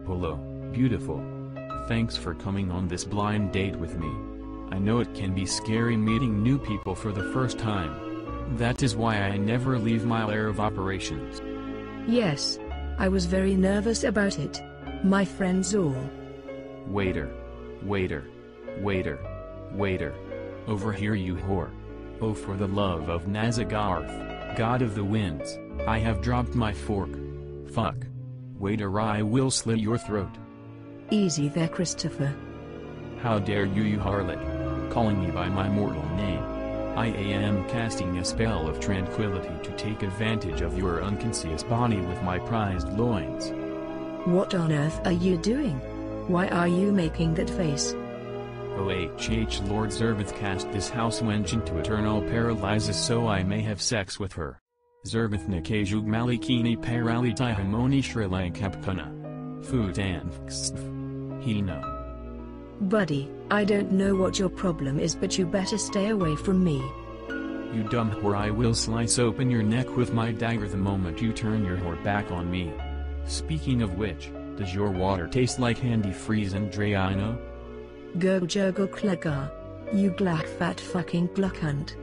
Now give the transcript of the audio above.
Hello, beautiful. Thanks for coming on this blind date with me. I know it can be scary meeting new people for the first time. That is why I never leave my lair of operations. Yes. I was very nervous about it. My friends all. Waiter. Waiter. Waiter. Waiter. Over here, you whore. Oh, for the love of Nazagarth, god of the winds, I have dropped my fork. Fuck. Waiter, I will slit your throat. Easy there, Christopher. How dare you, you harlot, calling me by my mortal name. I am casting a spell of tranquility to take advantage of your unconscious body with my prized loins. What on earth are you doing? Why are you making that face? OHH, Lord Zerbeth cast this house wench into eternal paralysis so I may have sex with her. Zerbeth Nikajug Malikini Paralitai Hamoni Shrilang Kapkana. Futanfksf. Hino. Buddy, I don't know what your problem is, but you better stay away from me. You dumb whore, I will slice open your neck with my dagger the moment you turn your whore back on me. Speaking of which, does your water taste like antifreeze and Drayino? Go juggle Klagar. You black fat fucking gluck hunt.